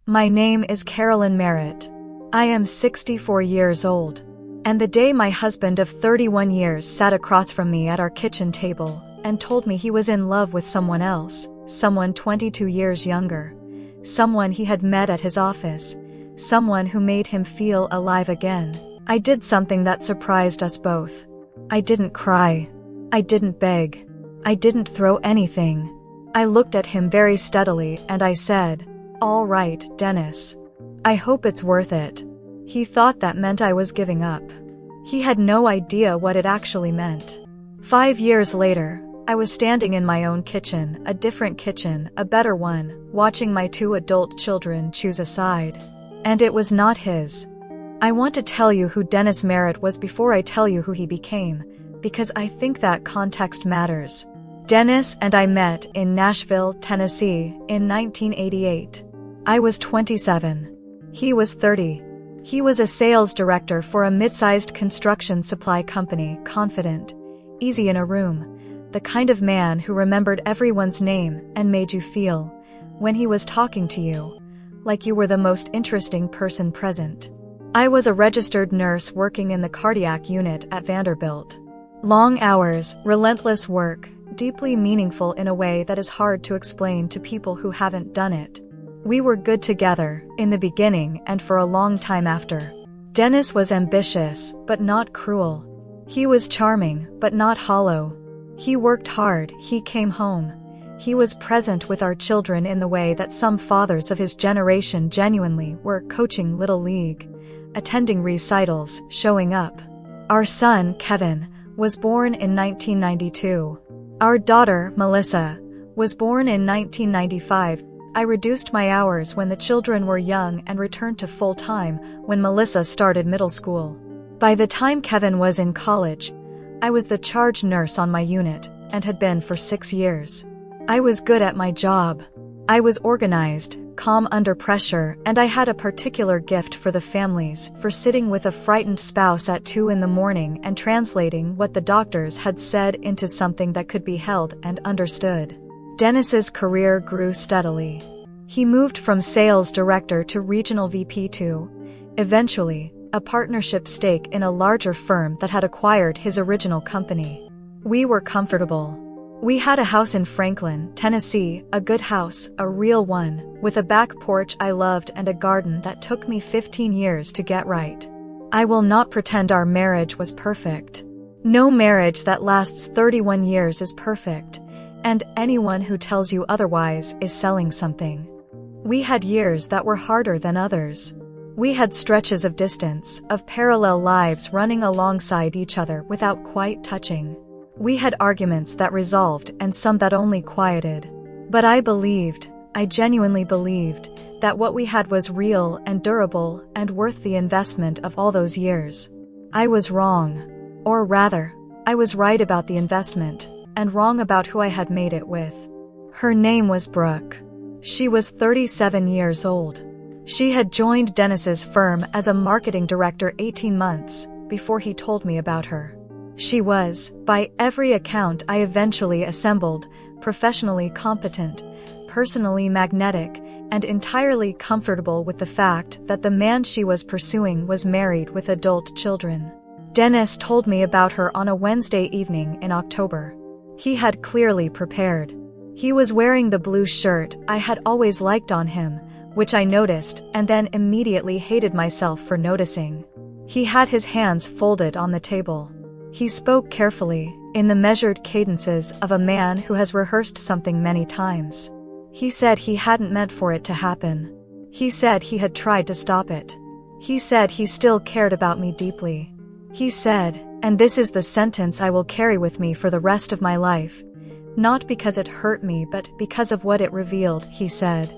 My name is Carolyn Merritt. I am 64 years old. And the day my husband of 31 years sat across from me at our kitchen table and told me he was in love with someone else, someone 22 years younger, someone he had met at his office, someone who made him feel alive again, I did something that surprised us both. I didn't cry. I didn't beg. I didn't throw anything. I looked at him very steadily and I said, "All right, Dennis. I hope it's worth it." He thought that meant I was giving up. He had no idea what it actually meant. 5 years later, I was standing in my own kitchen, a different kitchen, a better one, watching my 2 adult children choose a side. And it was not his. I want to tell you who Dennis Merritt was before I tell you who he became, because I think that context matters. Dennis and I met in Nashville, Tennessee, in 1988. I was 27. He was 30. He was a sales director for a mid-sized construction supply company, confident, easy in a room, the kind of man who remembered everyone's name and made you feel, when he was talking to you, like you were the most interesting person present. I was a registered nurse working in the cardiac unit at Vanderbilt. Long hours, relentless work, deeply meaningful in a way that is hard to explain to people who haven't done it. We were good together, in the beginning and for a long time after. Dennis was ambitious, but not cruel. He was charming, but not hollow. He worked hard, he came home. He was present with our children in the way that some fathers of his generation genuinely were, coaching Little League, attending recitals, showing up. Our son, Kevin, was born in 1992. Our daughter, Melissa, was born in 1995. I reduced my hours when the children were young and returned to full-time when Melissa started middle school. By the time Kevin was in college, I was the charge nurse on my unit, and had been for 6 years. I was good at my job. I was organized, calm under pressure, and I had a particular gift for the families, for sitting with a frightened spouse at 2 in the morning and translating what the doctors had said into something that could be held and understood. Dennis's career grew steadily. He moved from sales director to regional VP to, eventually, a partnership stake in a larger firm that had acquired his original company. We were comfortable. We had a house in Franklin, Tennessee, a good house, a real one, with a back porch I loved and a garden that took me 15 years to get right. I will not pretend our marriage was perfect. No marriage that lasts 31 years is perfect, and anyone who tells you otherwise is selling something. We had years that were harder than others. We had stretches of distance, of parallel lives running alongside each other without quite touching. We had arguments that resolved and some that only quieted. But I genuinely believed, that what we had was real and durable and worth the investment of all those years. I was wrong. Or rather, I was right about the investment, and wrong about who I had made it with. Her name was Brooke. She was 37 years old. She had joined Dennis's firm as a marketing director 18 months before he told me about her. She was, by every account I eventually assembled, professionally competent, personally magnetic, and entirely comfortable with the fact that the man she was pursuing was married with adult children. Dennis told me about her on a Wednesday evening in October. He had clearly prepared. He was wearing the blue shirt I had always liked on him, which I noticed and then immediately hated myself for noticing. He had his hands folded on the table. He spoke carefully, in the measured cadences of a man who has rehearsed something many times. He said he hadn't meant for it to happen. He said he had tried to stop it. He said he still cared about me deeply. He said, and this is the sentence I will carry with me for the rest of my life, not because it hurt me but because of what it revealed, he said,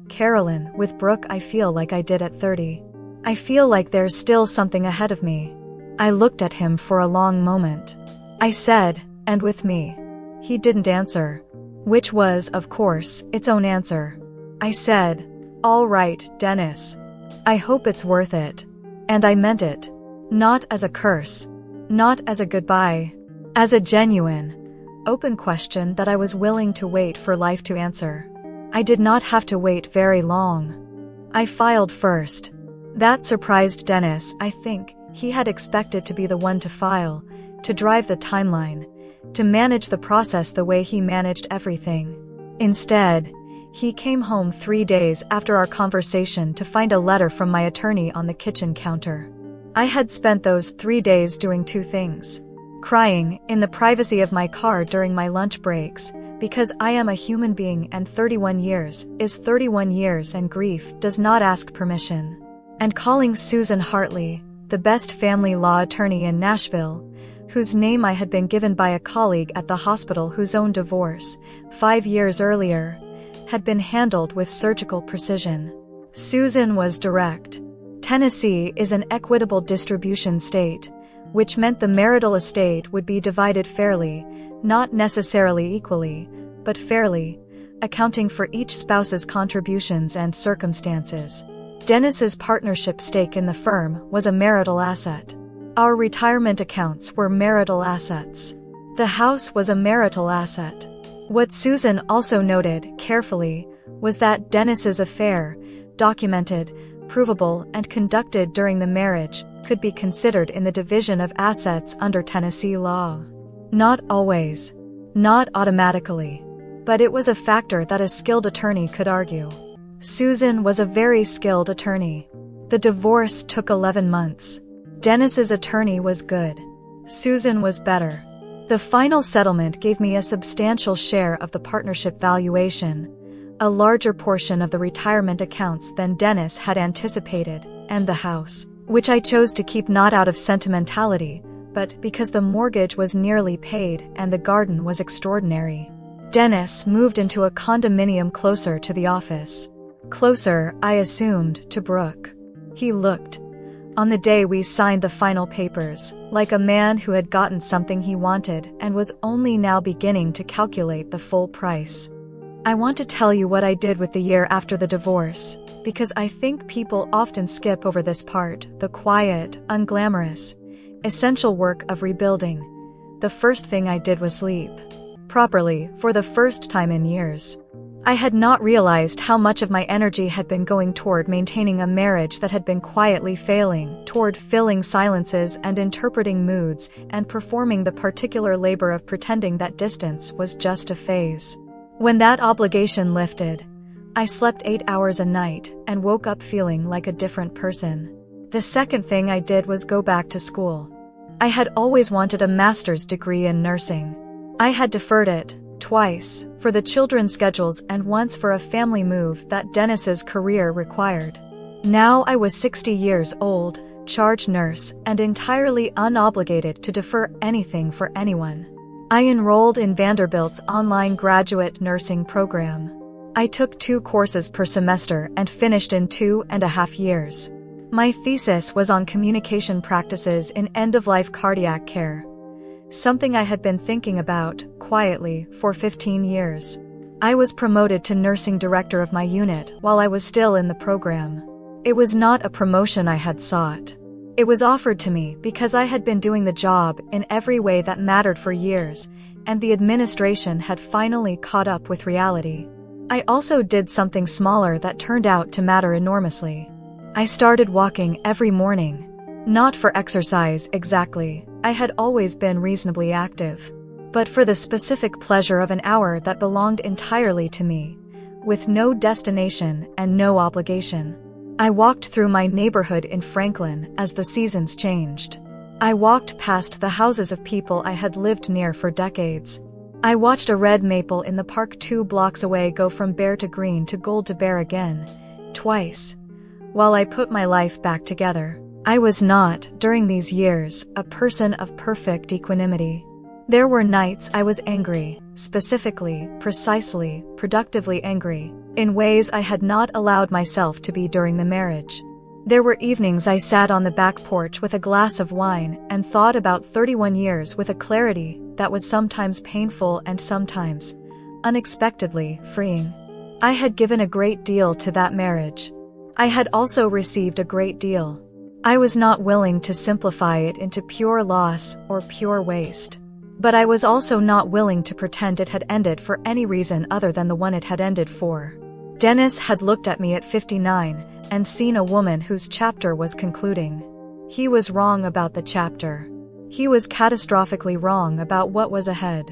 "Carolyn, with Brooke I feel like I did at 30. I feel like there's still something ahead of me." I looked at him for a long moment. I said, "And with me?" He didn't answer. Which was, of course, its own answer. I said, "All right, Dennis. I hope it's worth it." And I meant it. Not as a curse. Not as a goodbye. As a genuine, open question that I was willing to wait for life to answer. I did not have to wait very long. I filed first. That surprised Dennis. I think he had expected to be the one to file, to drive the timeline, to manage the process the way he managed everything. Instead, he came home 3 days after our conversation to find a letter from my attorney on the kitchen counter. I had spent those 3 days doing 2 things. Crying in the privacy of my car during my lunch breaks, because I am a human being and 31 years is 31 years and grief does not ask permission. And calling Susan Hartley, the best family law attorney in Nashville, whose name I had been given by a colleague at the hospital whose own divorce, 5 years earlier, had been handled with surgical precision. Susan was direct. Tennessee is an equitable distribution state, which meant the marital estate would be divided fairly, not necessarily equally, but fairly, accounting for each spouse's contributions and circumstances. Dennis's partnership stake in the firm was a marital asset. Our retirement accounts were marital assets. The house was a marital asset. What Susan also noted carefully was that Dennis's affair, documented, provable, and conducted during the marriage, could be considered in the division of assets under Tennessee law. Not always. Not automatically. But it was a factor that a skilled attorney could argue. Susan was a very skilled attorney. The divorce took 11 months. Dennis's attorney was good. Susan was better. The final settlement gave me a substantial share of the partnership valuation, a larger portion of the retirement accounts than Dennis had anticipated, and the house, which I chose to keep not out of sentimentality, but because the mortgage was nearly paid and the garden was extraordinary. Dennis moved into a condominium closer to the office. Closer, I assumed, to Brooke. He looked, on the day we signed the final papers, like a man who had gotten something he wanted and was only now beginning to calculate the full price. I want to tell you what I did with the year after the divorce, because I think people often skip over this part, the quiet, unglamorous, essential work of rebuilding. The first thing I did was sleep. Properly, for the first time in years. I had not realized how much of my energy had been going toward maintaining a marriage that had been quietly failing, toward filling silences and interpreting moods, and performing the particular labor of pretending that distance was just a phase. When that obligation lifted, I slept 8 hours a night and woke up feeling like a different person. The second thing I did was go back to school. I had always wanted a master's degree in nursing. I had deferred it, twice, for the children's schedules and once for a family move that Dennis's career required. Now I was 60 years old, charge nurse, and entirely unobligated to defer anything for anyone. I enrolled in Vanderbilt's online graduate nursing program. I took 2 courses per semester and finished in 2.5 years. My thesis was on communication practices in end-of-life cardiac care, something I had been thinking about, quietly, for 15 years. I was promoted to nursing director of my unit while I was still in the program. It was not a promotion I had sought. It was offered to me because I had been doing the job in every way that mattered for years, and the administration had finally caught up with reality. I also did something smaller that turned out to matter enormously. I started walking every morning. Not for exercise exactly, I had always been reasonably active, but for the specific pleasure of an hour that belonged entirely to me, with no destination and no obligation. I walked through my neighborhood in Franklin as the seasons changed. I walked past the houses of people I had lived near for decades. I watched a red maple in the park 2 blocks away go from bare to green to gold to bare again, twice, while I put my life back together. I was not, during these years, a person of perfect equanimity. There were nights I was angry, specifically, precisely, productively angry, in ways I had not allowed myself to be during the marriage. There were evenings I sat on the back porch with a glass of wine and thought about 31 years with a clarity that was sometimes painful and sometimes, unexpectedly, freeing. I had given a great deal to that marriage. I had also received a great deal. I was not willing to simplify it into pure loss or pure waste. But I was also not willing to pretend it had ended for any reason other than the one it had ended for. Dennis had looked at me at 59 and seen a woman whose chapter was concluding. He was wrong about the chapter. He was catastrophically wrong about what was ahead.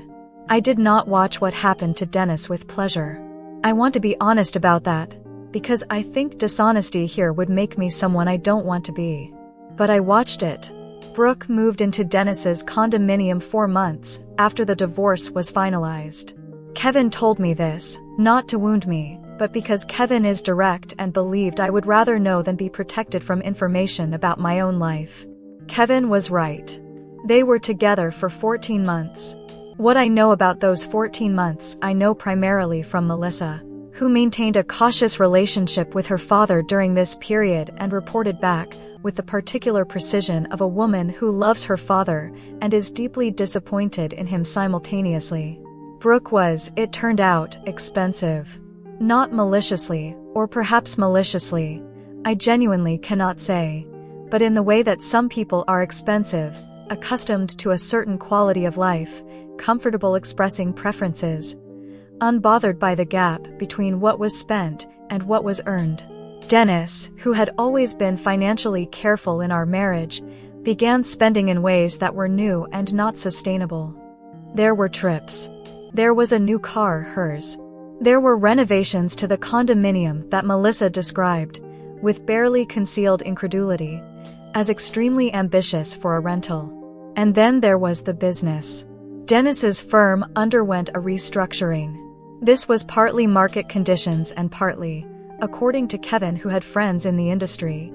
I did not watch what happened to Dennis with pleasure. I want to be honest about that, because I think dishonesty here would make me someone I don't want to be. But I watched it. Brooke moved into Dennis's condominium 4 months after the divorce was finalized. Kevin told me this, not to wound me, but because Kevin is direct and believed I would rather know than be protected from information about my own life. Kevin was right. They were together for 14 months. What I know about those 14 months I know primarily from Melissa, who maintained a cautious relationship with her father during this period and reported back with the particular precision of a woman who loves her father and is deeply disappointed in him simultaneously. Brooke was, it turned out, expensive. Not maliciously, or perhaps maliciously, I genuinely cannot say, but in the way that some people are expensive, accustomed to a certain quality of life, comfortable expressing preferences, unbothered by the gap between what was spent and what was earned. Dennis, who had always been financially careful in our marriage, began spending in ways that were new and not sustainable. There were trips. There was a new car, hers. There were renovations to the condominium that Melissa described, with barely concealed incredulity, as extremely ambitious for a rental. And then there was the business. Dennis's firm underwent a restructuring. This was partly market conditions and partly, according to Kevin, who had friends in the industry,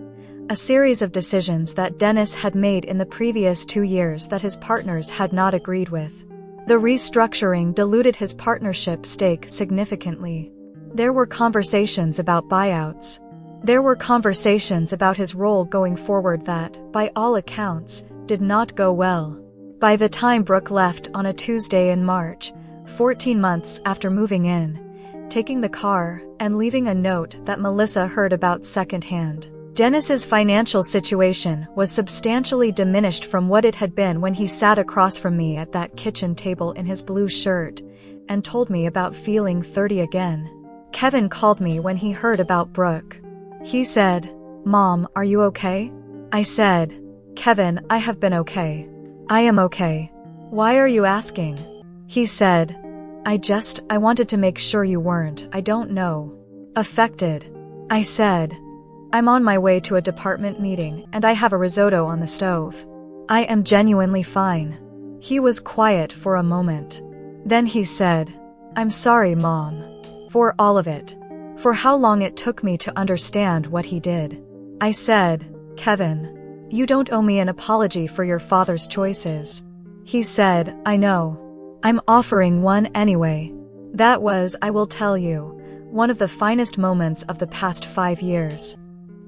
a series of decisions that Dennis had made in the previous 2 years that his partners had not agreed with. The restructuring diluted his partnership stake significantly. There were conversations about buyouts. There were conversations about his role going forward that, by all accounts, did not go well. By the time Brooke left on a Tuesday in March, 14 months after moving in, taking the car, and leaving a note that Melissa heard about secondhand, Dennis's financial situation was substantially diminished from what it had been when he sat across from me at that kitchen table in his blue shirt and told me about feeling 30 again. Kevin called me when he heard about Brooke. He said, "Mom, are you okay?" I said, "Kevin, I have been okay. I am okay. Why are you asking?" He said, I wanted to make sure you weren't, I don't know, affected." I said, "I'm on my way to a department meeting and I have a risotto on the stove. I am genuinely fine." He was quiet for a moment. Then he said, "I'm sorry, Mom. For all of it. For how long it took me to understand what he did." I said, "Kevin, you don't owe me an apology for your father's choices." He said, "I know. I'm offering one anyway." That was, I will tell you, one of the finest moments of the past 5 years.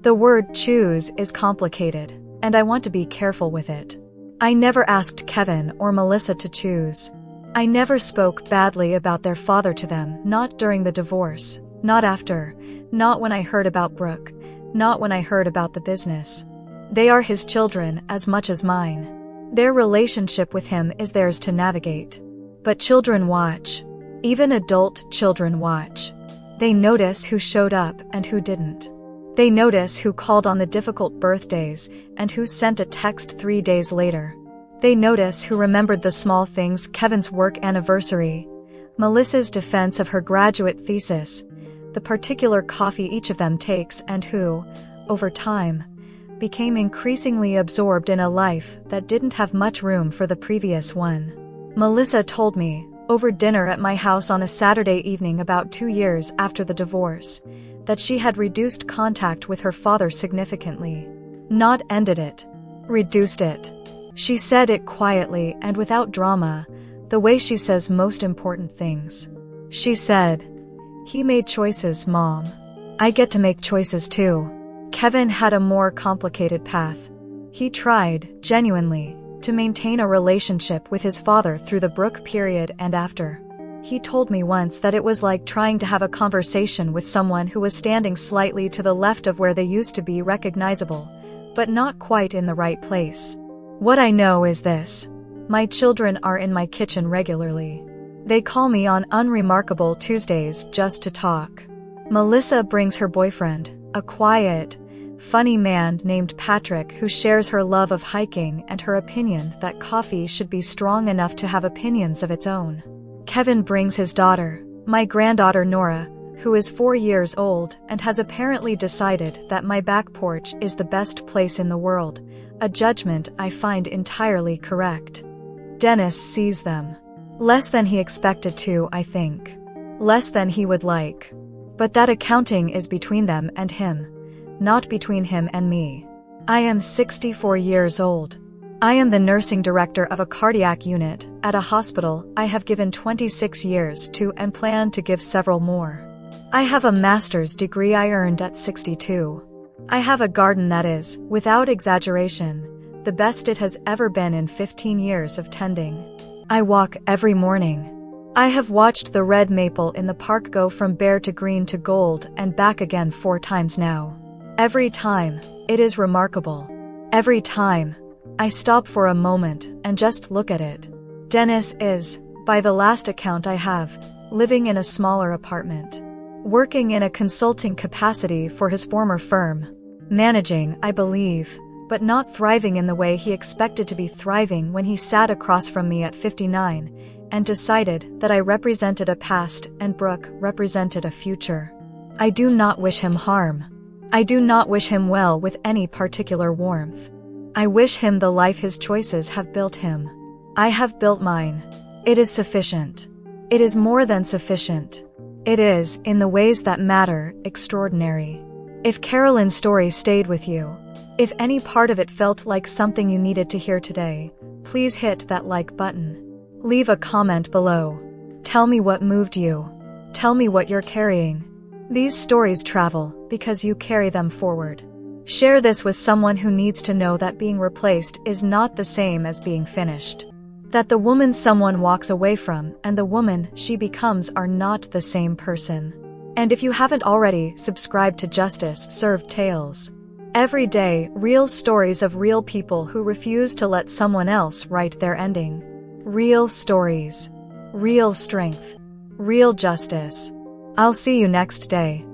The word choose is complicated, and I want to be careful with it. I never asked Kevin or Melissa to choose. I never spoke badly about their father to them, not during the divorce, not after, not when I heard about Brooke, not when I heard about the business. They are his children as much as mine. Their relationship with him is theirs to navigate. But children watch. Even adult children watch. They notice who showed up and who didn't. They notice who called on the difficult birthdays and who sent a text 3 days later. They notice who remembered the small things, Kevin's work anniversary, Melissa's defense of her graduate thesis, the particular coffee each of them takes, and who, over time, became increasingly absorbed in a life that didn't have much room for the previous one. Melissa told me, over dinner at my house on a Saturday evening about 2 years after the divorce, that she had reduced contact with her father significantly. Not ended it. Reduced it. She said it quietly and without drama, the way she says most important things. She said, "He made choices, Mom. I get to make choices too." Kevin had a more complicated path. He tried, genuinely, to maintain a relationship with his father through the Brooke period and after. He told me once that it was like trying to have a conversation with someone who was standing slightly to the left of where they used to be recognizable, but not quite in the right place. What I know is this. My children are in my kitchen regularly. They call me on unremarkable Tuesdays just to talk. Melissa brings her boyfriend, a quiet, funny man named Patrick who shares her love of hiking and her opinion that coffee should be strong enough to have opinions of its own. Kevin brings his daughter, my granddaughter Nora, who is 4 years old and has apparently decided that my back porch is the best place in the world, a judgment I find entirely correct. Dennis sees them. Less than he expected to, I think. Less than he would like. But that accounting is between them and him, not between him and me. I am 64 years old. I am the nursing director of a cardiac unit at a hospital I have given 26 years to and plan to give several more. I have a master's degree I earned at 62. I have a garden that is, without exaggeration, the best it has ever been in 15 years of tending. I walk every morning. I have watched the red maple in the park go from bare to green to gold and back again 4 times now. Every time, it is remarkable. Every time, I stop for a moment and just look at it. Dennis is, by the last account I have, living in a smaller apartment. Working in a consulting capacity for his former firm. Managing, I believe, but not thriving in the way he expected to be thriving when he sat across from me at 59 and decided that I represented a past and Brooke represented a future. I do not wish him harm. I do not wish him well with any particular warmth. I wish him the life his choices have built him. I have built mine. It is sufficient. It is more than sufficient. It is, in the ways that matter, extraordinary. If Carolyn's story stayed with you, if any part of it felt like something you needed to hear today, please hit that like button. Leave a comment below. Tell me what moved you. Tell me what you're carrying. These stories travel because you carry them forward. Share this with someone who needs to know that being replaced is not the same as being finished. That the woman someone walks away from and the woman she becomes are not the same person. And if you haven't already, subscribe to Justice Served Tales. Every day, real stories of real people who refuse to let someone else write their ending. Real stories. Real strength. Real justice. I'll see you next day.